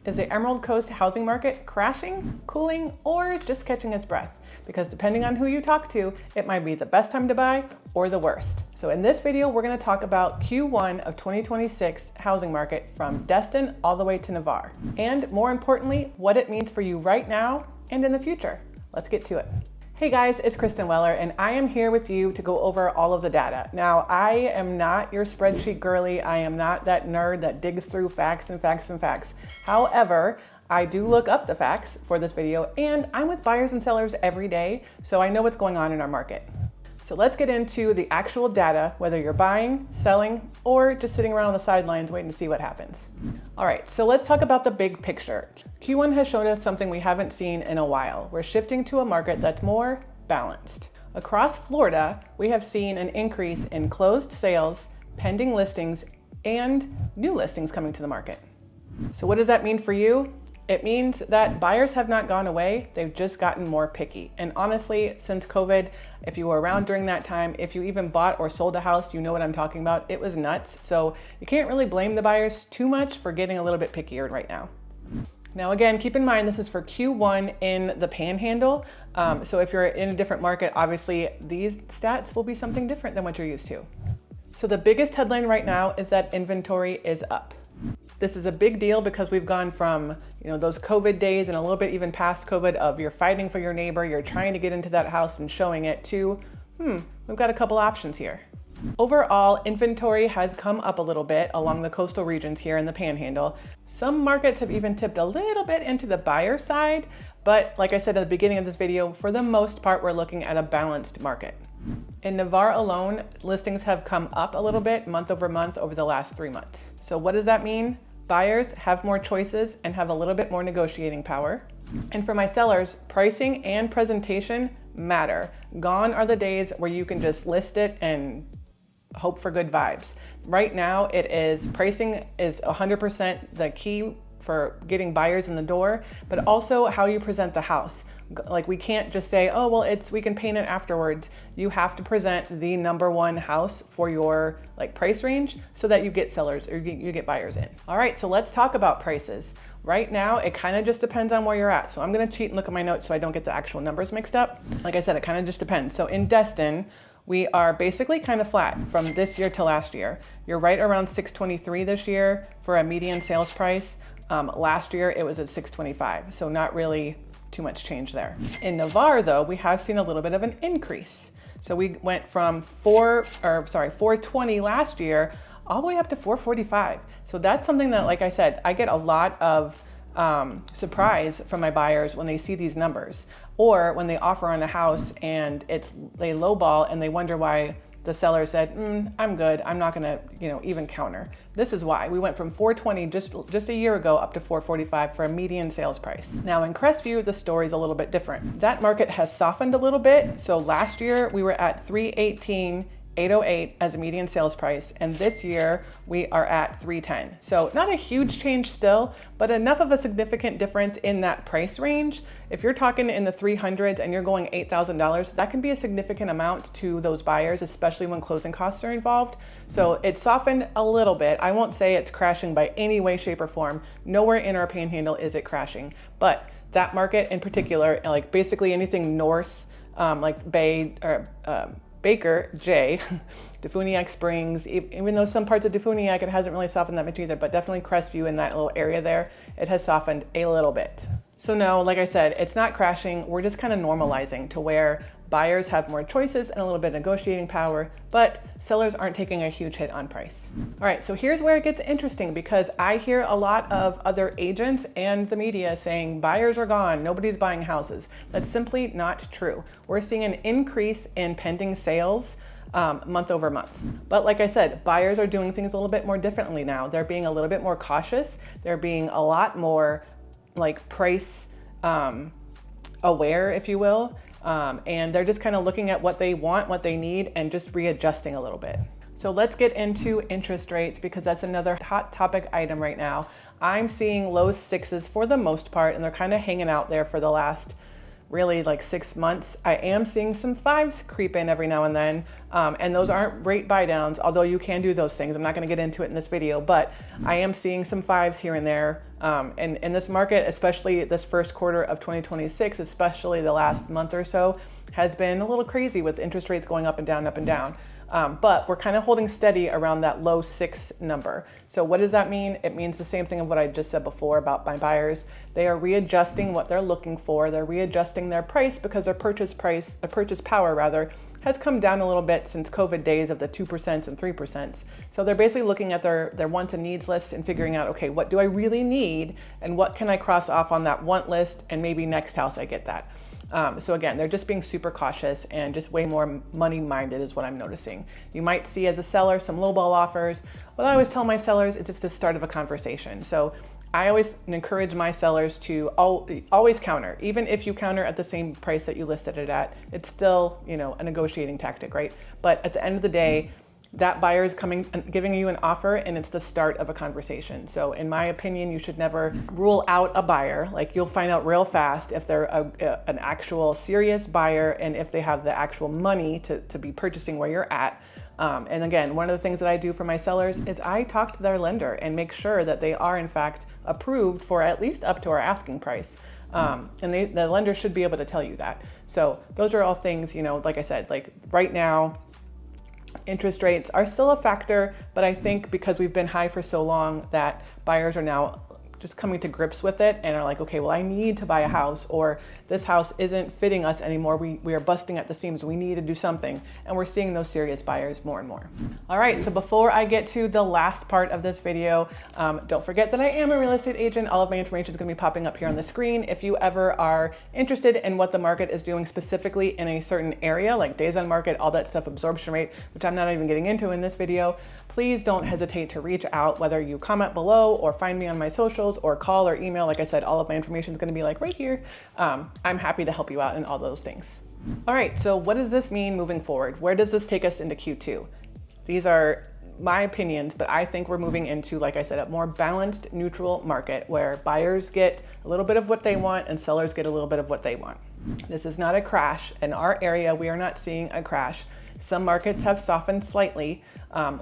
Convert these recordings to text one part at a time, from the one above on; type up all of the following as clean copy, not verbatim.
Is the Emerald Coast housing market crashing, cooling, or just catching its breath? Because depending on who you talk to, it might be the best time to buy or the worst. So in this video, we're going to talk about Q1 of 2026 housing market from Destin all the way to Navarre. And more importantly, what it means for you right now and in the future. Let's get to it. Hey guys, it's Kristen and I am here with you to go over all of the data. Now, I am not your spreadsheet girly. I am not that nerd that digs through facts and facts and facts. However, I do look up the facts for this video, and I'm with buyers and sellers every day, so I know what's going on in our market. So let's get into the actual data, whether you're buying, selling, or just sitting around on the sidelines waiting to see what happens. All right, so let's talk about the big picture. Q1 has shown us something we haven't seen in a while. We're shifting to a market that's more balanced. Across Florida, we have seen an increase in closed sales, pending listings, and new listings coming to the market. So what does that mean for you? It means that buyers have not gone away, they've just gotten more picky. And honestly, since COVID, if you were around during that time, if you even bought or sold a house, you know what I'm talking about. It was nuts. So you can't really blame the buyers too much for getting a little bit pickier right now. Now again, keep in mind, this is for Q1 in the Panhandle. So if you're in a different market, obviously these stats will be something different than what you're used to. So the biggest headline right now is that inventory is up. This is a big deal because we've gone from, those COVID days and a little bit even past COVID of you're fighting for your neighbor, you're trying to get into that house and showing it to, we've got a couple options here. Overall, inventory has come up a little bit along the coastal regions here in the Panhandle. Some markets have even tipped a little bit into the buyer side, but like I said at the beginning of this video, for the most part, we're looking at a balanced market. In Navarre alone, listings have come up a little bit month over month over the last 3 months. So what does that mean? Buyers have more choices and have a little bit more negotiating power. And for my sellers, pricing and presentation matter. Gone are the days where you can just list it and hope for good vibes. Right now, pricing is 100% the key for getting buyers in the door, but also how you present the house. Like, we can't just say, oh, well, we can paint it afterwards. You have to present the number one house for your price range so that you get sellers or you get buyers in. All right, so let's talk about prices. Right now, it kind of just depends on where you're at. So I'm gonna cheat and look at my notes so I don't get the actual numbers mixed up. Like I said, it kind of just depends. So in Destin, we are basically kind of flat from this year to last year. You're right around $623 this year for a median sales price. Last year, it was at $625, so not really too much change there. In Navarre, though, we have seen a little bit of an increase. So we went from $420 last year all the way up to $445. So that's something that, like I said, I get a lot of surprise from my buyers when they see these numbers, or when they offer on a house and they lowball and they wonder why the seller said, I'm good, I'm not gonna even counter. This is why. We went from $420 just a year ago up to $445 for a median sales price. Now in Crestview, the story's a little bit different. That market has softened a little bit. So last year we were at $318,808 as a median sales price, and this year we are at $310. So not a huge change still, but enough of a significant difference in that price range. If you're talking in the 300s and you're going $8,000, that can be a significant amount to those buyers, especially when closing costs are involved. So it softened a little bit. I won't say it's crashing by any way, shape, or form. Nowhere in our Panhandle is it crashing, but that market in particular, like basically anything north, like Bay or Baker, J, Defuniak Springs, even though some parts of Defuniak, it hasn't really softened that much either, but definitely Crestview in that little area there, it has softened a little bit. So no, like I said, it's not crashing. We're just kind of normalizing to where buyers have more choices and a little bit of negotiating power, but sellers aren't taking a huge hit on price. All right, so here's where it gets interesting, because I hear a lot of other agents and the media saying buyers are gone, nobody's buying houses. That's simply not true. We're seeing an increase in pending sales month over month. But like I said, buyers are doing things a little bit more differently now. They're being a little bit more cautious. They're being a lot more price aware, if you will. And they're just kind of looking at what they want, what they need, and just readjusting a little bit. So let's get into interest rates, because that's another hot topic item right now. I'm seeing low sixes for the most part, and they're kind of hanging out there for the last really 6 months. I am seeing some fives creep in every now and then, and those aren't rate buy downs, although you can do those things. I'm not going to get into it in this video, but I am seeing some fives here and there And in this market, especially this first quarter of 2026, especially the last month or so, has been a little crazy with interest rates going up and down, up and down. But we're kind of holding steady around that low 6 number. So what does that mean? It means the same thing of what I just said before about my buyers. They are readjusting what they're looking for. They're readjusting their price because their purchase power rather, has come down a little bit since COVID days of the 2% and 3%. So they're basically looking at their wants and needs list and figuring out, okay, what do I really need and what can I cross off on that want list, and maybe next house I get that. So again, they're just being super cautious and just way more money minded is what I'm noticing. You might see as a seller some lowball offers. What I always tell my sellers is it's the start of a conversation. So I always encourage my sellers to always counter. Even if you counter at the same price that you listed it at, it's still, a negotiating tactic, right? But at the end of the day, that buyer is coming and giving you an offer, and it's the start of a conversation. So in my opinion, you should never rule out a buyer. Like, you'll find out real fast if they're an actual serious buyer and if they have the actual money to be purchasing where you're at. And again, one of the things that I do for my sellers is I talk to their lender and make sure that they are in fact approved for at least up to our asking price. And the lender should be able to tell you that. So those are all things, like I said, like right now, interest rates are still a factor, but I think because we've been high for so long that buyers are now just coming to grips with it and are like, okay, well, I need to buy a house, or this house isn't fitting us anymore. We are busting at the seams. We need to do something. And we're seeing those serious buyers more and more. All right, so before I get to the last part of this video, don't forget that I am a real estate agent. All of my information is gonna be popping up here on the screen. If you ever are interested in what the market is doing specifically in a certain area, like days on market, all that stuff, absorption rate, which I'm not even getting into in this video, please don't hesitate to reach out, whether you comment below or find me on my socials or call or email. Like I said, all of my information is going to be like right here. I'm happy to help you out in all those things. All right, so what does this mean moving forward? Where does this take us into Q2? These are my opinions, but I think we're moving into, like I said, a more balanced, neutral market where buyers get a little bit of what they want and sellers get a little bit of what they want. This is not a crash. In our area, we are not seeing a crash. Some markets have softened slightly,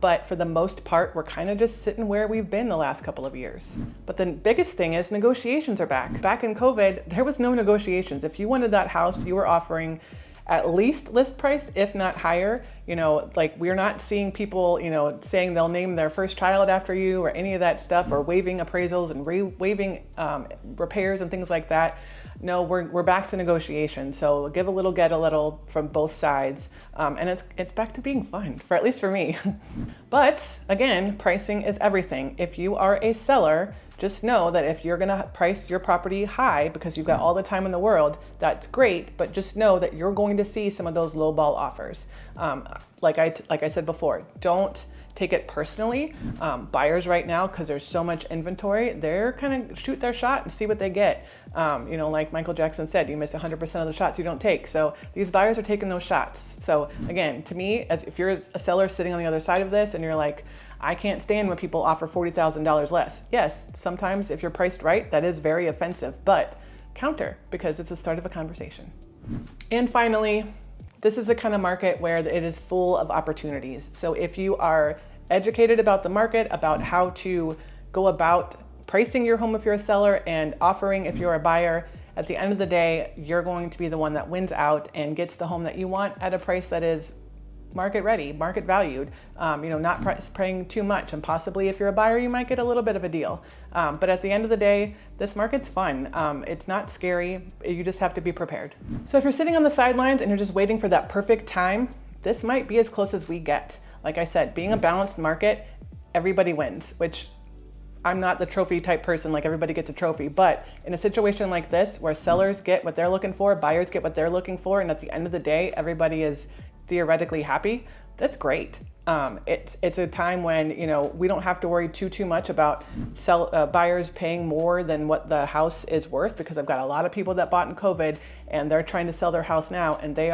but for the most part, we're kind of just sitting where we've been the last couple of years. But the biggest thing is negotiations are back. Back in COVID, there was no negotiations. If you wanted that house, you were offering at least list price, if not higher. Like, we're not seeing people, saying they'll name their first child after you or any of that stuff, or waiving appraisals and waiving repairs and things like that. No, we're back to negotiation. So give a little, get a little from both sides. And it's back to being fun, at least for me. But again, pricing is everything. If you are a seller, just know that if you're gonna price your property high because you've got all the time in the world, that's great, but just know that you're going to see some of those lowball offers. Like I said before, don't take it personally. Buyers right now, because there's so much inventory, they're kind of shoot their shot and see what they get. Like Michael Jackson said, you miss 100% of the shots you don't take. So these buyers are taking those shots. So again, to me, if you're a seller sitting on the other side of this and you're like, I can't stand when people offer $40,000 less. Yes, sometimes if you're priced right, that is very offensive, but counter, because it's the start of a conversation. And finally, this is the kind of market where it is full of opportunities. So if you are educated about the market, about how to go about pricing your home if you're a seller and offering if you're a buyer, at the end of the day, you're going to be the one that wins out and gets the home that you want at a price that is market ready, market valued, not paying too much. And possibly if you're a buyer, you might get a little bit of a deal. But at the end of the day, this market's fun. It's not scary. You just have to be prepared. So if you're sitting on the sidelines and you're just waiting for that perfect time, this might be as close as we get. Like I said, being a balanced market, everybody wins, which I'm not the trophy type person, like everybody gets a trophy, but in a situation like this where sellers get what they're looking for, buyers get what they're looking for, and at the end of the day, everybody is theoretically happy, that's great. It's a time when, we don't have to worry too much about buyers paying more than what the house is worth, because I've got a lot of people that bought in COVID and they're trying to sell their house now, and they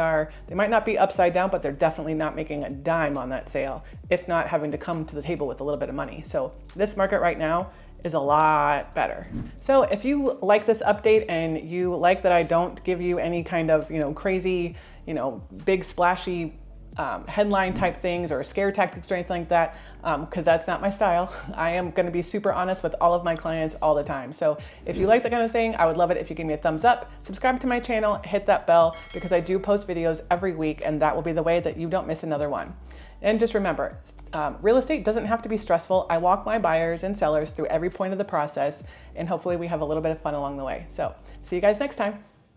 might not be upside down, but they're definitely not making a dime on that sale, if not having to come to the table with a little bit of money. So this market right now is a lot better. So if you like this update and you like that I don't give you any kind of, crazy, big splashy headline type things or scare tactics or anything like that, because that's not my style. I am going to be super honest with all of my clients all the time. So if you like that kind of thing, I would love it if you give me a thumbs up, subscribe to my channel, hit that bell, because I do post videos every week, and that will be the way that you don't miss another one. And just remember, real estate doesn't have to be stressful. I walk my buyers and sellers through every point of the process, and hopefully we have a little bit of fun along the way. So see you guys next time.